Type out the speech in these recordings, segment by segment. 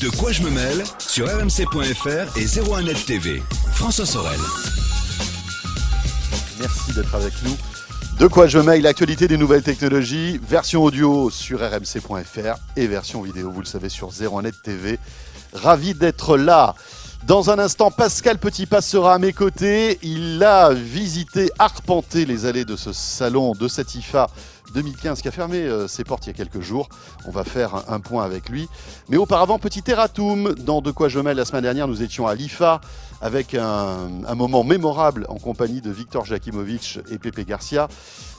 De quoi je me mêle sur rmc.fr et 01net TV. François Sorel. Merci d'être avec nous. De quoi je me mêle, l'actualité des nouvelles technologies, version audio sur rmc.fr et version vidéo, vous le savez, sur 01net TV. Ravi d'être là. Dans un instant, Pascal Petitpas sera à mes côtés. Il a visité, arpenté les allées de ce salon de cette IFA 2015 qui a fermé ses portes il y a quelques jours. On va faire un point avec lui. Mais auparavant, petit erratum. Dans De quoi je me mêle, la semaine dernière, nous étions à l'IFA avec un moment mémorable en compagnie de Victor Jakimovic et Pepe Garcia.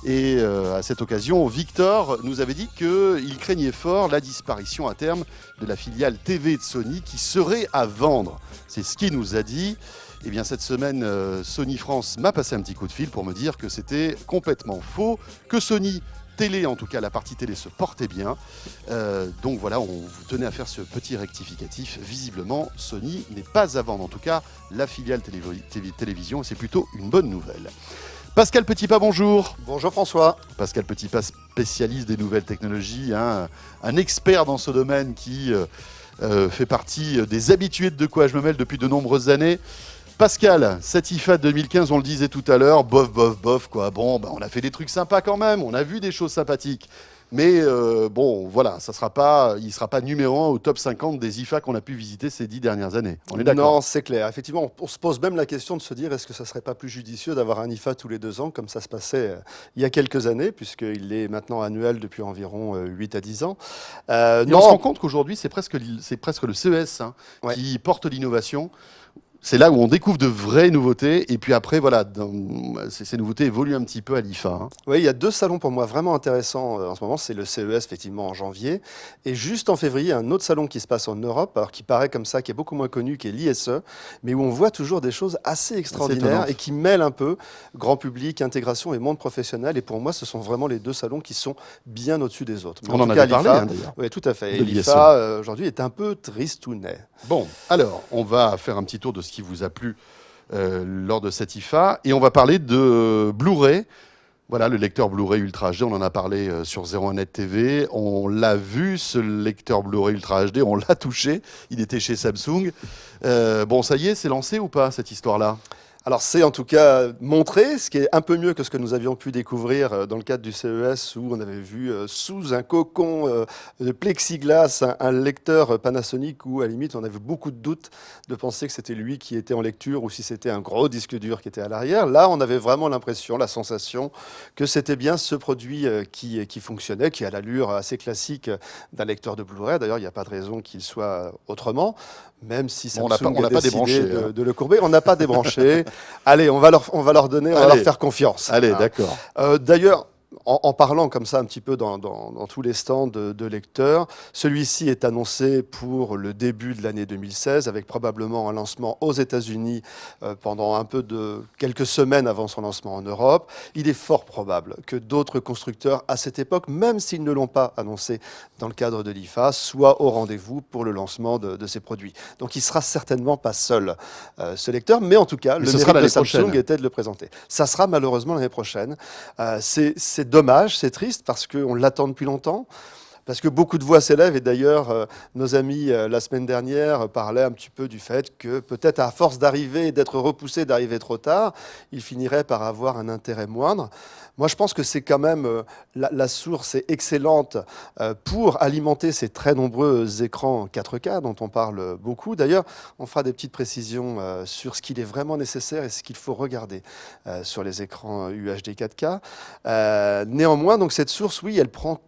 Et à cette occasion, Victor nous avait dit qu'il craignait fort la disparition à terme de la filiale TV de Sony qui serait à vendre. C'est ce qu'il nous a dit. Eh bien, cette semaine, Sony France m'a passé un petit coup de fil pour me dire que c'était complètement faux, que Sony Télé, en tout cas la partie télé, se portait bien. Donc voilà, on tenait à faire ce petit rectificatif. Visiblement, Sony n'est pas à vendre, en tout cas la filiale télévision, et c'est plutôt une bonne nouvelle. Pascal Petitpas, bonjour. Bonjour François. Pascal Petitpas, spécialiste des nouvelles technologies, hein, un expert dans ce domaine qui fait partie des habitués de quoi je me mêle depuis de nombreuses années. Pascal, cette IFA 2015, on le disait tout à l'heure, bof, quoi. Bon, on a fait des trucs sympas quand même, on a vu des choses sympathiques. Mais bon, voilà, il ne sera pas numéro 1 au top 50 des IFA qu'on a pu visiter ces 10 dernières années. On est d'accord ? Non, c'est clair. Effectivement, on se pose même la question de se dire est-ce que ça ne serait pas plus judicieux d'avoir un IFA tous les 2 ans, comme ça se passait il y a quelques années, puisqu'il est maintenant annuel depuis environ 8 à 10 ans. On se rend compte qu'aujourd'hui, c'est presque le CES qui porte l'innovation. C'est là où on découvre de vraies nouveautés. Et puis après, voilà, ces nouveautés évoluent un petit peu à l'IFA. Hein. Oui, il y a 2 salons pour moi vraiment intéressants en ce moment. C'est le CES, effectivement, en janvier. Et juste en février, un autre salon qui se passe en Europe, alors qui paraît comme ça, qui est beaucoup moins connu, qui est l'ISE, mais où on voit toujours des choses assez extraordinaires et qui mêlent un peu grand public, intégration et monde professionnel. Et pour moi, ce sont vraiment les 2 salons qui sont bien au-dessus des autres. Mais on en avait parlé, d'ailleurs. Oui, tout à fait. Et l'IFA, aujourd'hui, est un peu tristounet. Bon, alors, on va faire un petit tour de ce qui vous a plu lors de cette IFA. Et on va parler de Blu-ray. Voilà, le lecteur Blu-ray Ultra HD, on en a parlé sur 01net TV. On l'a vu, ce lecteur Blu-ray Ultra HD, on l'a touché. Il était chez Samsung. Bon, ça y est, c'est lancé ou pas, cette histoire-là ? Alors c'est en tout cas montré, ce qui est un peu mieux que ce que nous avions pu découvrir dans le cadre du CES où on avait vu sous un cocon de plexiglas un lecteur Panasonic où à la limite on avait beaucoup de doutes de penser que c'était lui qui était en lecture ou si c'était un gros disque dur qui était à l'arrière. Là on avait vraiment l'impression, la sensation que c'était bien ce produit qui fonctionnait, qui a l'allure assez classique d'un lecteur de Blu-ray. D'ailleurs il n'y a pas de raison qu'il soit autrement. Même si Samsung a décidé de le courber, on n'a pas débranché. Allez, on va leur donner, on va leur faire confiance. Allez, d'accord. D'ailleurs, en parlant comme ça un petit peu dans tous les stands de lecteurs, celui-ci est annoncé pour le début de l'année 2016, avec probablement un lancement aux États-Unis pendant quelques semaines avant son lancement en Europe. Il est fort probable que d'autres constructeurs à cette époque, même s'ils ne l'ont pas annoncé dans le cadre de l'IFA, soient au rendez-vous pour le lancement de ces produits. Donc il ne sera certainement pas seul, ce lecteur, mais en tout cas, le mérite de Samsung était de le présenter. Ça sera malheureusement l'année prochaine. C'est dommage, c'est triste parce qu'on l'attend depuis longtemps. Parce que beaucoup de voix s'élèvent, et d'ailleurs, nos amis, la semaine dernière, parlaient un petit peu du fait que peut-être à force d'arriver, d'être repoussé, d'arriver trop tard, il finirait par avoir un intérêt moindre. Moi, je pense que c'est quand même la source est excellente pour alimenter ces très nombreux écrans 4K dont on parle beaucoup. D'ailleurs, on fera des petites précisions sur ce qu'il est vraiment nécessaire et ce qu'il faut regarder sur les écrans UHD 4K. Néanmoins, donc cette source, oui, elle prend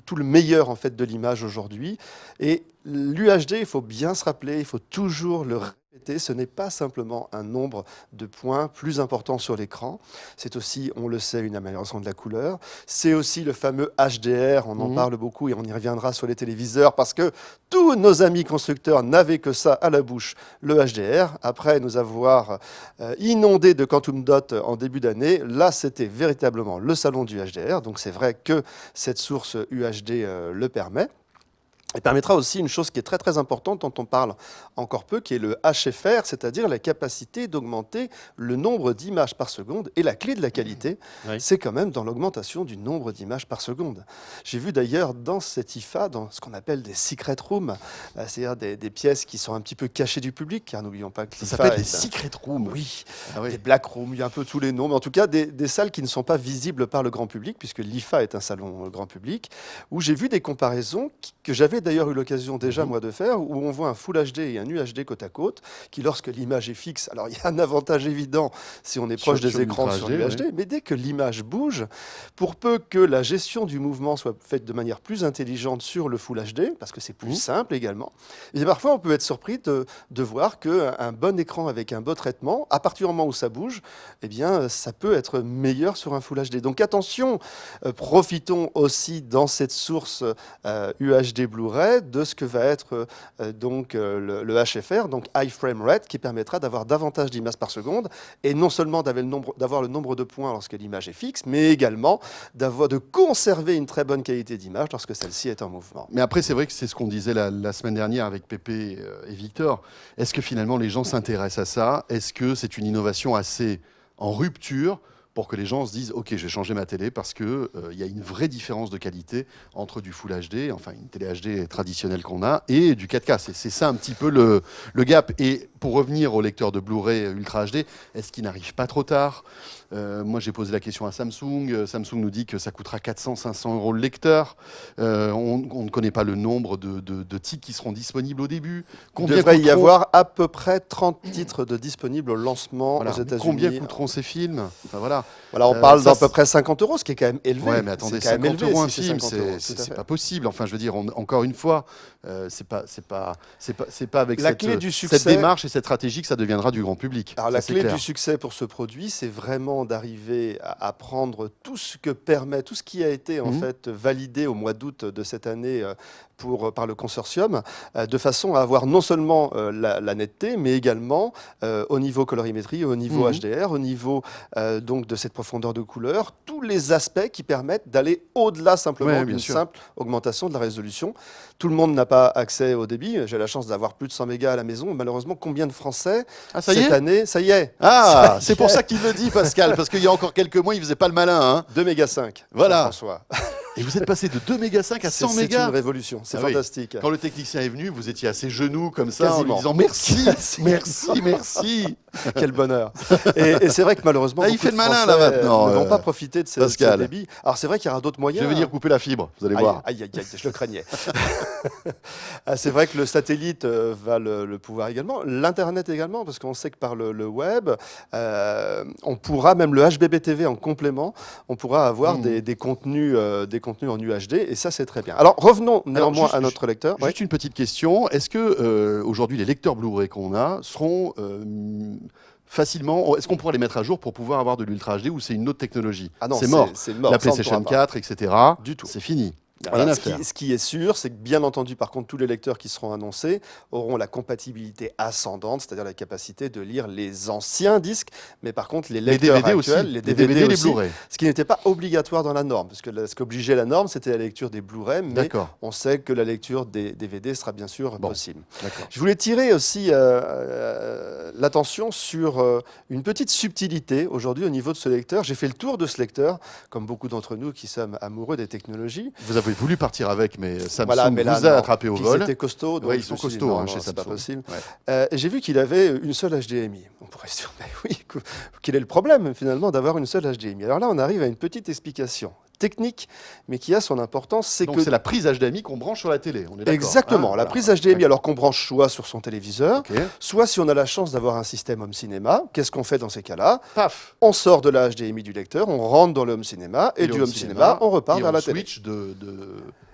tout le meilleur en fait de l'image aujourd'hui. Et l'UHD, il faut bien se rappeler, il faut toujours le répéter, ce n'est pas simplement un nombre de points plus important sur l'écran. C'est aussi, on le sait, une amélioration de la couleur. C'est aussi le fameux HDR, on en parle beaucoup et on y reviendra sur les téléviseurs parce que tous nos amis constructeurs n'avaient que ça à la bouche, le HDR. Après nous avoir inondé de Quantum Dot en début d'année, là c'était véritablement le salon du HDR. Donc c'est vrai que cette source UHD le permet. Il permettra aussi une chose qui est très très importante dont on parle encore peu, qui est le HFR, c'est-à-dire la capacité d'augmenter le nombre d'images par seconde. Et la clé de la qualité, Oui. c'est quand même dans l'augmentation du nombre d'images par seconde. J'ai vu d'ailleurs dans cet IFA, dans ce qu'on appelle des secret rooms, c'est-à-dire des pièces qui sont un petit peu cachées du public, car n'oublions pas que Ça l'IFA s'appelle est des secret rooms. Oui, Ah oui. des black rooms, il y a un peu tous les noms, mais en tout cas des salles qui ne sont pas visibles par le grand public, puisque l'IFA est un salon grand public, où j'ai vu des comparaisons que j'avais d'ailleurs eu l'occasion déjà moi de faire, où on voit un Full HD et un UHD côte à côte, qui lorsque l'image est fixe, alors il y a un avantage évident si on est proche Sur des écrans l'Ultra sur HD, l'UHD, mais dès que l'image bouge, pour peu que la gestion du mouvement soit faite de manière plus intelligente sur le Full HD, parce que c'est plus simple également, et bien parfois on peut être surpris de voir qu'un bon écran avec un beau traitement, à partir du moment où ça bouge, eh bien ça peut être meilleur sur un Full HD. Donc attention, profitons aussi dans cette source UHD Blu-ray de ce que va être le HFR, donc High Frame Rate, qui permettra d'avoir davantage d'images par seconde, et non seulement d'avoir le nombre de points lorsque l'image est fixe, mais également de conserver une très bonne qualité d'image lorsque celle-ci est en mouvement. Mais après, c'est vrai que c'est ce qu'on disait la semaine dernière avec Pépé et Victor. Est-ce que finalement les gens s'intéressent à ça? Est-ce que c'est une innovation assez en rupture pour que les gens se disent « Ok, je vais changer ma télé parce qu'il y a une vraie différence de qualité entre du Full HD, enfin une télé HD traditionnelle qu'on a, et du 4K ». C'est ça un petit peu le gap. Et pour revenir au lecteur de Blu-ray Ultra HD, est-ce qu'il n'arrive pas trop tard? Moi, j'ai posé la question à Samsung. Samsung nous dit que ça coûtera 400-500 € le lecteur. On ne connaît pas le nombre de titres qui seront disponibles au début. Il devrait y avoir à peu près 30 titres de disponibles au lancement aux États-Unis. Combien coûteront ces films? Enfin, voilà, on parle d'à peu près 50 €, ce qui est quand même élevé. Ouais, mais attendez, c'est quand même 50 élevé, € un si film, 50 €, c'est pas possible. Enfin, je veux dire, encore une fois, c'est pas avec La clé du cette succès- démarche et cette stratégie que ça deviendra du grand public. Alors Ça, la c'est clé clair. du succès pour ce produit, c'est vraiment d'arriver à prendre tout ce que permet, tout ce qui a été en fait validé au mois d'août de cette année par le consortium, de façon à avoir non seulement la netteté, mais également au niveau colorimétrie, au niveau HDR, au niveau donc de cette profondeur de couleur, tous les aspects qui permettent d'aller au-delà simplement Ouais, bien d'une sûr. simple augmentation de la résolution. Tout le monde n'a pas accès au débit. J'ai la chance d'avoir plus de 100 mégas à la maison. Malheureusement, combien de Français Ah, ça y cette est année, ça y est. Ah, c'est pour ça qu'il le dit, Pascal, parce qu'il y a encore quelques mois, il faisait pas le malin. Hein. 2 mégas 5. Voilà. François. Et vous êtes passé de 2 mégas 5 à 100 C'est mégas. une révolution. C'est Ah oui. fantastique. Quand le technicien est venu, vous étiez à ses genoux comme ça, en Quasiment. lui disant merci, Merci. merci. Quel bonheur. Et c'est vrai que malheureusement, Ah, il beaucoup fait de le malin, Français, là, maintenant, ne vont pas profiter de ce Pascal. débit. Alors c'est vrai qu'il y aura d'autres Je moyens. vais venir couper la fibre, vous allez Aïe, voir. aïe, aïe, aïe, je le craignais. Ah, c'est vrai que le satellite va le pouvoir également, l'Internet également, parce qu'on sait que par le web, on pourra, même le HBB-TV en complément, on pourra avoir des contenus en UHD, et ça c'est très bien. Alors revenons néanmoins à notre lecteur. Juste une petite question. Est-ce que aujourd'hui les lecteurs Blu-ray qu'on a seront facilement... Est-ce qu'on pourra les mettre à jour pour pouvoir avoir de l'Ultra HD ou c'est une autre technologie? Ah non, c'est mort. c'est mort. La Ça, on PlayStation pourra pas. 4, etc. Du tout. C'est fini. Il y a Voilà, rien à ce faire. qui est sûr, c'est que bien entendu, par contre, tous les lecteurs qui seront annoncés auront la compatibilité ascendante, c'est-à-dire la capacité de lire les anciens disques, mais par contre, les Les lecteurs DVD actuels, aussi. les Les DVD, DVD, les aussi, Blu-ray. ce qui n'était pas obligatoire dans la norme, parce que ce qu'obligeait la norme, c'était la lecture des Blu-ray, mais D'accord. on sait que la lecture des DVD sera bien sûr possible. D'accord. Je voulais tirer aussi l'attention sur une petite subtilité aujourd'hui au niveau de ce lecteur. J'ai fait le tour de ce lecteur, comme beaucoup d'entre nous qui sommes amoureux des technologies. Vous avez voulu partir avec, mais Samsung Voilà, mais là, vous a non. attrapé au Puis vol. C'était costaud. donc Ouais, je ils sont me suis dit, costauds non, hein, non, chez c'est pas Samsung. possible. Ouais. J'ai vu qu'il avait une seule HDMI. On pourrait se dire, mais oui, quel est le problème finalement d'avoir une seule HDMI? Alors là, on arrive à une petite explication technique, mais qui a son importance. Donc c'est la prise HDMI qu'on branche sur la télé. On est d'accord, Exactement, hein, la voilà. prise HDMI, alors qu'on branche soit sur son téléviseur, Ok. soit si on a la chance d'avoir un système home cinéma. Qu'est-ce qu'on fait dans ces cas-là? Paf. On sort de la HDMI du lecteur, on rentre dans le home cinéma, et du home cinéma, on repart et vers on la télé. switch de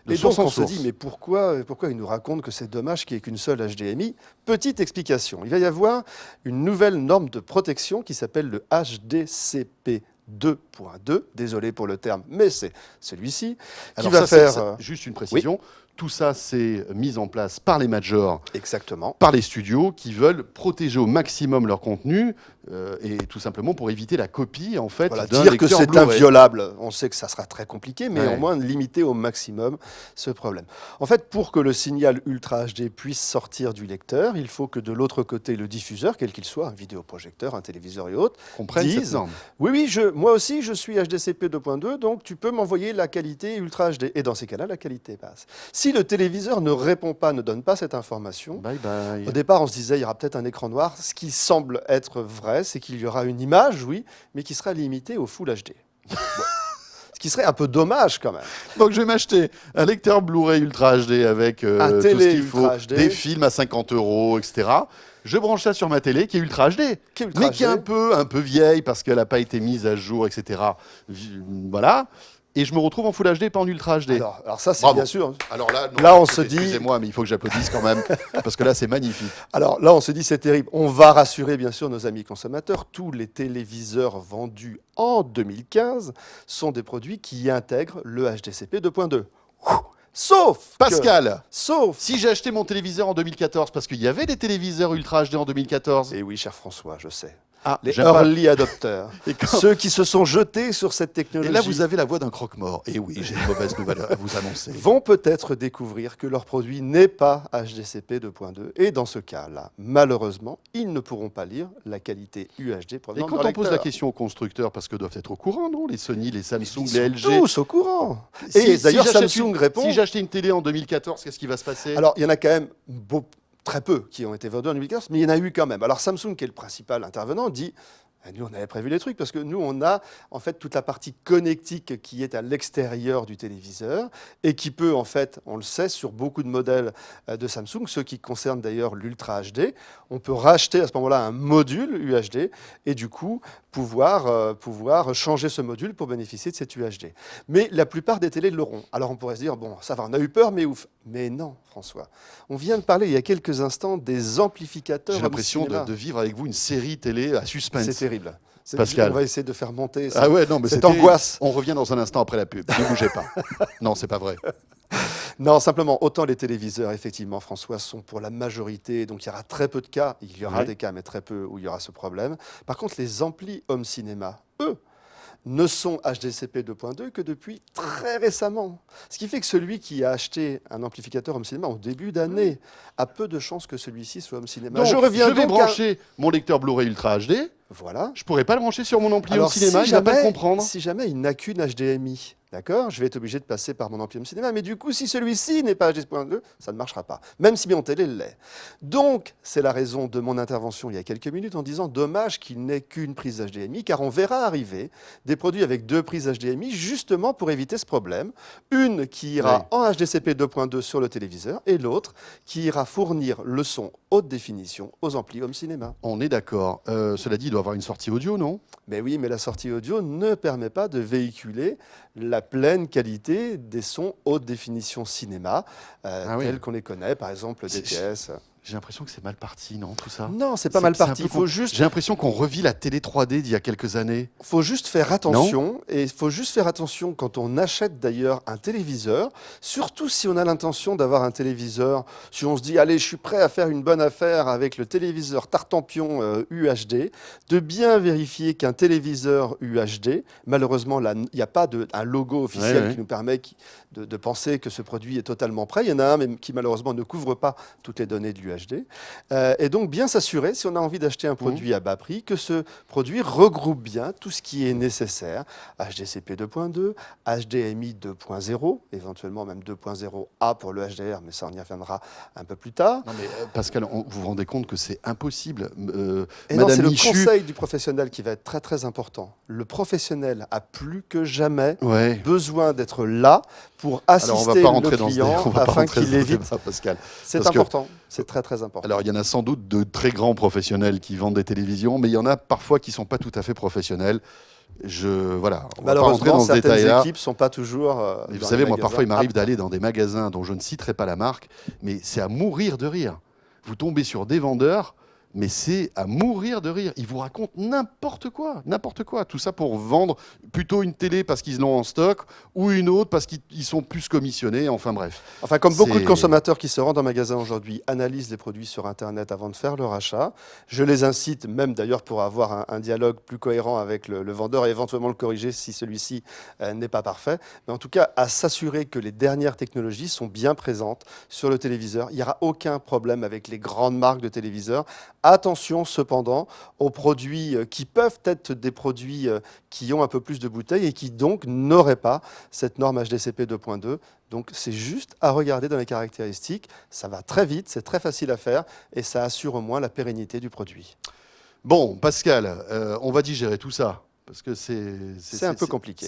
Et source donc en on se source. dit, mais pourquoi il nous raconte que c'est dommage qu'il n'y ait qu'une seule HDMI? Petite explication, il va y avoir une nouvelle norme de protection qui s'appelle le HDCP 2.2, désolé pour le terme, mais c'est celui-ci, qui Alors va ça, faire... juste une précision, tout ça c'est mis en place par les majors, Exactement. par les studios qui veulent protéger au maximum leur contenu et tout simplement pour éviter la copie en fait Voilà, d'un dire que lecteur c'est Blu-ray. inviolable, on sait que ça sera très compliqué, mais Ouais. au moins limiter au maximum ce problème. En fait, pour que le signal Ultra HD puisse sortir du lecteur, il faut que de l'autre côté, le diffuseur, quel qu'il soit, un vidéoprojecteur, un téléviseur et autres, Comprennent cette disent norme. oui, moi aussi je suis HDCP 2.2, donc tu peux m'envoyer la qualité Ultra HD. Et dans ces cas-là, la qualité passe. Si le téléviseur ne répond pas, ne donne pas cette information, Bye bye. au départ, on se disait il y aura peut-être un écran noir. Ce qui semble être vrai, c'est qu'il y aura une image, oui, mais qui sera limitée au Full HD. Bon. Ce qui serait un peu dommage quand même. Donc je vais m'acheter un lecteur Blu-ray Ultra HD avec Un tout télé ce qu'il faut, Ultra HD. des films à 50 €, etc. Je branche ça sur ma télé qui est Ultra HD, Qui est Ultra mais qui est HD. un peu vieille parce qu'elle n'a pas été mise à jour, etc. Voilà. Et je me retrouve en Full HD, pas en Ultra HD. Alors ça, c'est Bravo. bien sûr. Alors là, non, Là, on se dit- excusez-moi, mais il faut que j'applaudisse quand même, parce que là, c'est magnifique. Alors là, on se dit c'est terrible. On va rassurer bien sûr nos amis consommateurs. Tous les téléviseurs vendus en 2015 sont des produits qui intègrent le HDCP 2.2. Sauf Pascal, sauf. si j'ai acheté mon téléviseur en 2014, parce qu'il y avait des téléviseurs Ultra HD en 2014. Et oui, cher François, je sais. Ah, Les j'aime pas. early adopters, Et quand- ceux qui se sont jetés sur cette Et technologie. là, vous avez la voix d'un croque-mort. Et oui, j'ai une mauvaise nouvelle à vous annoncer. Vont peut-être découvrir que leur produit n'est pas HDCP 2.2 et dans ce cas-là, malheureusement, ils ne pourront pas lire la qualité UHD Et provenant de quand leur on pose la lecteur. question aux constructeurs, parce que doivent être au courant, non? Les Sony, les Samsung, Ils les sont LG. tous au courant. Si- Et si d'ailleurs, j'achète Samsung une- répond. Si j'ai acheté une télé en 2014, qu'est-ce qui va se passer? Alors, il y en a quand même très peu qui ont été vendus en 2014, mais il y en a eu quand même. Alors, Samsung, qui est le principal intervenant, dit ah, nous, on avait prévu les trucs parce que nous, on a en fait toute la partie connectique qui est à l'extérieur du téléviseur et qui peut, en fait, on le sait, sur beaucoup de modèles de Samsung, ceux qui concernent d'ailleurs l'Ultra HD, on peut racheter à ce moment-là un module UHD et du coup pouvoir changer ce module pour bénéficier de cet UHD. Mais la plupart des télés l'auront. Alors on pourrait se dire, bon, ça va, on a eu peur, mais ouf. Mais non, François. On vient de parler il y a quelques instants des amplificateurs. J'ai l'impression de vivre avec vous une série télé à suspense. C'est terrible. Pascal. On va essayer de faire monter Ah ouais, non, mais cette c'est angoisse. On revient dans un instant après la pub. Ne bougez pas. Non, c'est pas vrai. Non, simplement, autant les téléviseurs, effectivement, François, sont pour la majorité, donc il y aura très peu de cas, il y aura Oui. des cas, mais très peu où il y aura ce problème. Par contre, les amplis home cinéma, eux, ne sont HDCP 2.2 que depuis très récemment. Ce qui fait que celui qui a acheté un amplificateur home cinéma au début d'année a peu de chances que celui-ci soit home cinéma. Donc, je vais donc à- brancher mon lecteur Blu-ray Ultra HD. Voilà. Je pourrais pas le brancher sur mon ampli au Alors, cinéma, il va pas le comprendre. Si jamais il n'a qu'une HDMI, d'accord, je vais être obligé de passer par mon ampli home cinéma. Mais du coup, si celui-ci n'est pas HD.2, ça ne marchera pas, même si mon télé l'est. Donc, c'est la raison de mon intervention il y a quelques minutes en disant dommage qu'il n'ait qu'une prise HDMI, car on verra arriver des produits avec deux prises HDMI justement pour éviter ce problème. Une qui ira Oui. en HDCP 2.2 sur le téléviseur et l'autre qui ira fournir le son haute définition aux amplis home cinéma. On est d'accord. Cela dit, il doit avoir une sortie audio, non? Mais oui, mais la sortie audio ne permet pas de véhiculer la pleine qualité des sons haute définition cinéma, Ah oui. tels qu'on les connaît, par exemple le C'est- DTS. J'ai l'impression que c'est mal parti, non, tout ça? Non, c'est pas mal C'est un parti. peu Il faut juste, J'ai l'impression qu'on revit la télé 3D d'il y a quelques années. faire attention. Et il faut juste faire attention quand on achète d'ailleurs un téléviseur, surtout si on a l'intention d'avoir un téléviseur, si on se dit, allez, je suis prêt à faire une bonne affaire avec le téléviseur Tartampion UHD, de bien vérifier qu'un téléviseur UHD, malheureusement, là, il n'y a pas un logo officiel Ouais. qui nous permet de penser que ce produit est totalement prêt. Il y en a un même qui malheureusement ne couvre pas toutes les données de l'UHD. Et donc bien s'assurer, si on a envie d'acheter un produit à bas prix, que ce produit regroupe bien tout ce qui est nécessaire. HDCP 2.2, HDMI 2.0, éventuellement même 2.0A pour le HDR, mais ça on y reviendra un peu plus tard. Non mais Pascal, vous vous rendez compte que c'est impossible. Et non, c'est Madame le Michu, conseil du professionnel qui va être très très important. Le professionnel a plus que jamais ouais. besoin d'être là pour assister Alors on va pas rentrer le dans ce client débat, on va pas afin rentrer qu'il dans ce évite. débat, Pascal. C'est parce que- important, c'est très très important. Alors il y en a sans doute de très grands professionnels qui vendent des télévisions, mais il y en a parfois qui sont pas tout à fait professionnels. Voilà, on va pas rentrer Malheureusement, dans ce certaines détail-là. équipes sont pas toujours. Mais vous dans savez, les moi, parfois, il magasins m'arrive aptes. d'aller dans des magasins dont je ne citerai pas la marque, mais c'est à mourir de rire. Vous tombez sur des vendeurs, mais c'est à mourir de rire. Ils vous racontent n'importe quoi. Tout ça pour vendre plutôt une télé parce qu'ils l'ont en stock ou une autre parce qu'ils sont plus commissionnés. Enfin bref. Enfin, comme beaucoup de C'est- consommateurs qui se rendent en magasin aujourd'hui analysent les produits sur Internet avant de faire leur achat, je les incite, même d'ailleurs pour avoir un dialogue plus cohérent avec le vendeur et éventuellement le corriger si celui-ci n'est pas parfait, mais en tout cas à s'assurer que les dernières technologies sont bien présentes sur le téléviseur. Il n'y aura aucun problème avec les grandes marques de téléviseurs. Attention cependant aux produits qui peuvent être des produits qui ont un peu plus de bouteilles et qui donc n'auraient pas cette norme HDCP 2.2. Donc c'est juste à regarder dans les caractéristiques. Ça va très vite, c'est très facile à faire et ça assure au moins la pérennité du produit. Bon, Pascal, on va digérer tout ça. Parce que C'est un peu compliqué.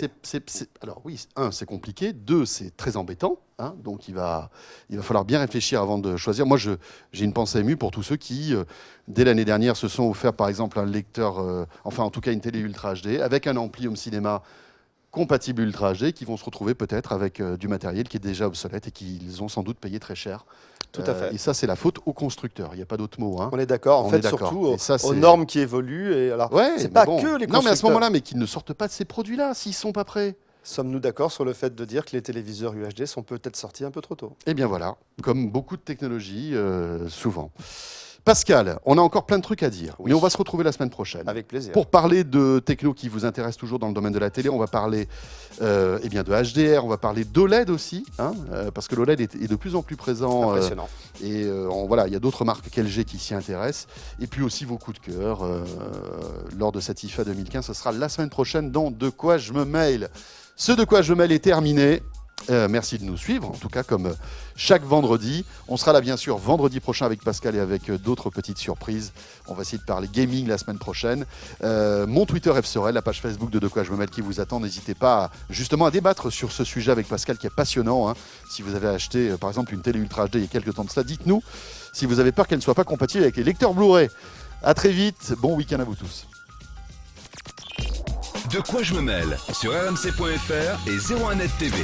Alors oui, c'est compliqué. 2, c'est très embêtant. Hein, donc il va falloir bien réfléchir avant de choisir. Moi, j'ai une pensée émue pour tous ceux qui, dès l'année dernière, se sont offerts par exemple un lecteur, enfin en tout cas une télé Ultra HD, avec un ampli home cinéma compatible Ultra HD, qui vont se retrouver peut-être avec du matériel qui est déjà obsolète et qu'ils ont sans doute payé très cher. Tout à fait. Et ça, c'est la faute aux constructeurs. Il n'y a pas d'autre mot. Hein. On est d'accord, en On fait, est d'accord. surtout Et ça, aux c'est- normes qui évoluent. Et alors, Ouais, c'est mais pas bon. que les constructeurs. Non, mais à ce moment-là, mais qu'ils ne sortent pas de ces produits-là s'ils sont pas prêts. Sommes-nous d'accord sur le fait de dire que les téléviseurs UHD sont peut-être sortis un peu trop tôt? Eh bien voilà, comme beaucoup de technologies, souvent. Pascal, on a encore plein de trucs à dire, Oui. mais on va se retrouver la semaine prochaine. Avec plaisir. Pour parler de techno qui vous intéresse toujours dans le domaine de la télé, on va parler eh bien de HDR, on va parler d'OLED aussi, hein, parce que l'OLED est de plus en plus présent. Impressionnant. Et voilà, il y a d'autres marques qu'LG qui s'y intéressent. Et puis aussi vos coups de cœur lors de cette IFA 2015. Ce sera la semaine prochaine dans De quoi je me mail. Ce De quoi je me mail est terminé. Merci de nous suivre, en tout cas comme chaque vendredi. On sera là bien sûr vendredi prochain avec Pascal et avec d'autres petites surprises. On va essayer de parler gaming la semaine prochaine. Mon Twitter F Sorel, la page Facebook de quoi je me mail qui vous attend. N'hésitez pas justement à débattre sur ce sujet avec Pascal qui est passionnant. Hein. Si vous avez acheté par exemple une télé Ultra HD il y a quelques temps de cela, dites-nous si vous avez peur qu'elle ne soit pas compatible avec les lecteurs Blu-ray. A très vite, bon week-end à vous tous. De quoi je me mêle sur rmc.fr et 01net TV.